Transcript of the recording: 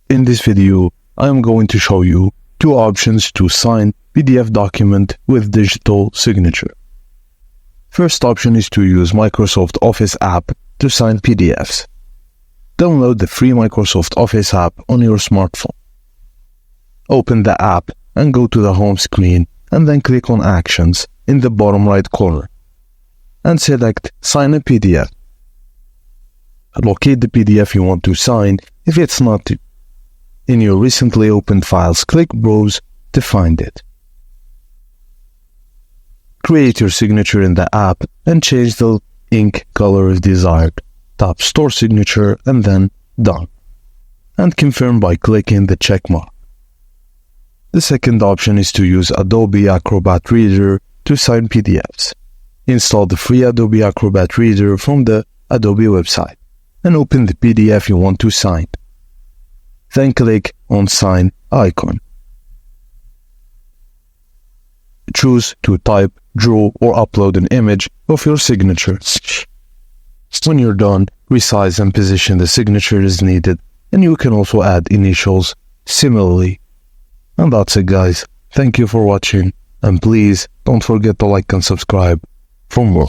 In this video, I am going to show you two options to sign PDF document with digital signature. First option is to use Microsoft Office app to sign PDFs. Download the free Microsoft Office app on your smartphone. Open the app and go to the home screen and then click on Actions in the bottom right corner and select Sign a PDF. Locate the PDF you want to sign. If it's not in your recently opened files, click Browse to find it. Create your signature in the app and change the ink color if desired. Tap Store Signature and then Done. And confirm by clicking the check mark. The second option is to use Adobe Acrobat Reader to sign PDFs. Install the free Adobe Acrobat Reader from the Adobe website and open the PDF you want to sign. Then click on Sign icon. Choose to type, draw, or upload an image of your signature. When you're done, resize and position the signature as needed, and you can also add initials similarly. And that's it, guys. Thank you for watching, and please don't forget to like and subscribe for more.